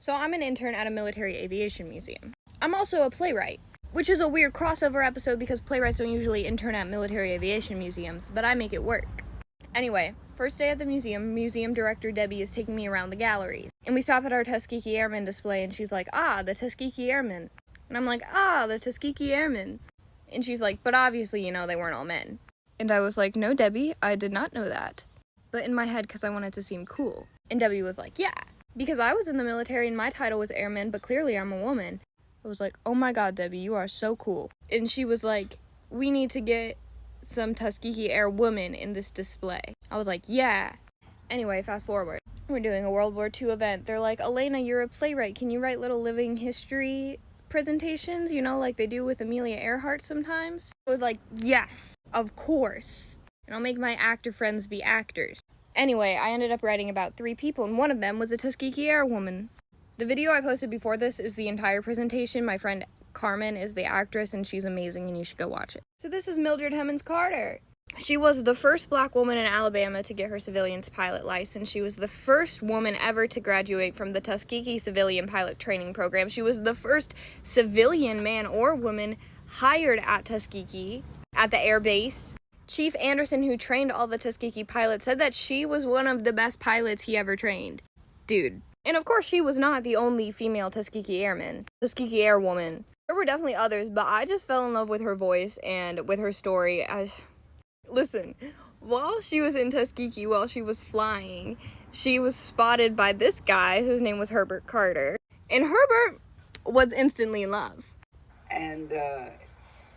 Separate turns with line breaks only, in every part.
So I'm an intern at a military aviation museum. I'm also a playwright, which is a weird crossover episode because playwrights don't usually intern at military aviation museums, but I make it work. Anyway, first day at the museum director Debbie is taking me around the galleries. And we stop at our Tuskegee Airmen display and she's like, "Ah, the Tuskegee Airmen." And I'm like, "Ah, the Tuskegee Airmen." And she's like, "But obviously, you know, they weren't all men." And I was like, "No, Debbie, I did not know that." But in my head, because I wanted to seem cool. And Debbie was like, "Yeah, because I was in the military and my title was Airman, but clearly I'm a woman." I was like, "Oh my God, Debbie, you are so cool." And she was like, "We need to get some Tuskegee Air Women in this display." I was like, "Yeah." Anyway, fast forward. We're doing a World War II event. They're like, "Elena, you're a playwright. Can you write little living history presentations, you know, like they do with Amelia Earhart sometimes?" I was like, "Yes, of course. And I'll make my actor friends be actors." Anyway, I ended up writing about 3 people, and one of them was a Tuskegee Air Woman. The video I posted before this is the entire presentation. My friend Carmen is the actress, and she's amazing, and you should go watch it. So this is Mildred Hemmons Carter. She was the first black woman in Alabama to get her civilian pilot license. She was the first woman ever to graduate from the Tuskegee Civilian Pilot Training Program. She was the first civilian man or woman hired at Tuskegee, at the air base. Chief Anderson, who trained all the Tuskegee pilots, said that she was one of the best pilots he ever trained. Dude. And of course, she was not the only female Tuskegee Airman, Tuskegee Air Woman. There were definitely others, but I just fell in love with her voice and with her story. Listen, while she was in Tuskegee, while she was flying, she was spotted by this guy whose name was Herbert Carter. And Herbert was instantly in love.
And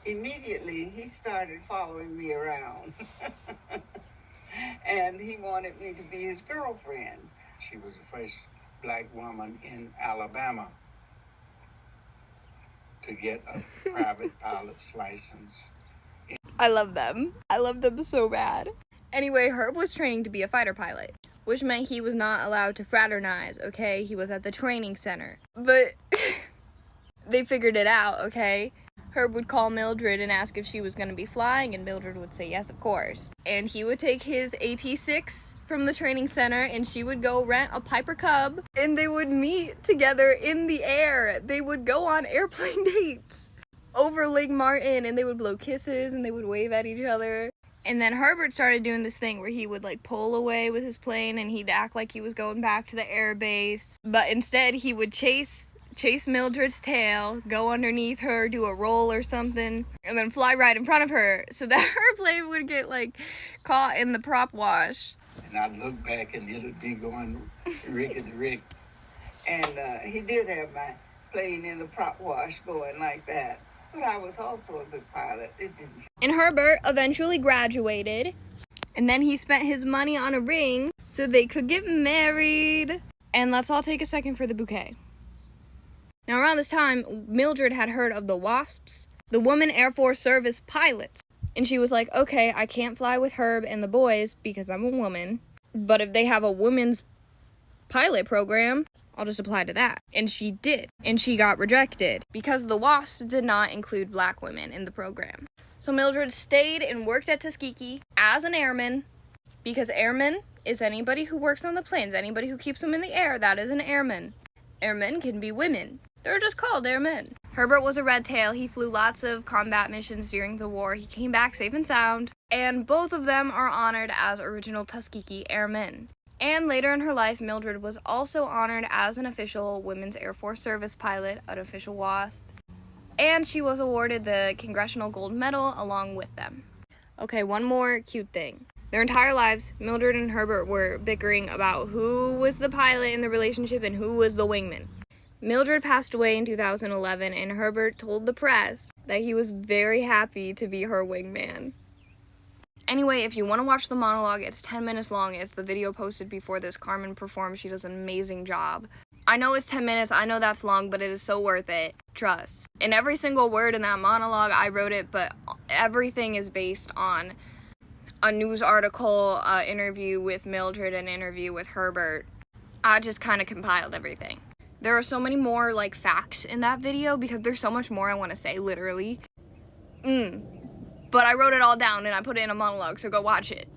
immediately he started following me around. And he wanted me to be his girlfriend.
She was the first black woman in Alabama to get a private pilot's license.
I love them. I love them so bad. Anyway, Herb was training to be a fighter pilot, which meant he was not allowed to fraternize, okay? He was at the training center. But they figured it out, okay? Herb would call Mildred and ask if she was going to be flying, and Mildred would say yes, of course. And he would take his AT-6 from the training center, and she would go rent a Piper Cub, and they would meet together in the air. They would go on airplane dates over Lake Martin, and they would blow kisses, and they would wave at each other. And then Herbert started doing this thing where he would like pull away with his plane, and he'd act like he was going back to the air base. But instead, he would chase Mildred's tail, go underneath her, do a roll or something, and then fly right in front of her so that her plane would get like caught in the prop wash.
And I'd look back and it'd be going rickety-rick.
And he did have my plane in the prop wash going like that. But I was also a good pilot. It didn't.
And Herbert eventually graduated, and then he spent his money on a ring so they could get married. And let's all take a second for the bouquet. Now around this time, Mildred had heard of the WASPs, the Women Air Force Service Pilots. And she was like, "Okay, I can't fly with Herb and the boys because I'm a woman. But if they have a women's pilot program, I'll just apply to that." And she did. And she got rejected because the WASPs did not include black women in the program. So Mildred stayed and worked at Tuskegee as an airman, because airman is anybody who works on the planes, anybody who keeps them in the air, that is an airman. Airmen can be women. They're just called airmen. Herbert was a red tail. He flew lots of combat missions during the war. He came back safe and sound. And both of them are honored as original Tuskegee Airmen. And later in her life, Mildred was also honored as an official Women's Air Force Service pilot, an official WASP. And she was awarded the Congressional Gold Medal along with them. Okay, one more cute thing. Their entire lives, Mildred and Herbert were bickering about who was the pilot in the relationship and who was the wingman. Mildred passed away in 2011, and Herbert told the press that he was very happy to be her wingman. Anyway, if you want to watch the monologue, it's 10 minutes long. It's the video posted before this. Carmen performed. She does an amazing job. I know it's 10 minutes. I know that's long, but it is so worth it. Trust. And every single word in that monologue, I wrote it, but everything is based on a news article, interview with Mildred, an interview with Herbert. I just kind of compiled everything. There are so many more, like, facts in that video because there's so much more I want to say, literally. But I wrote it all down and I put it in a monologue, so go watch it.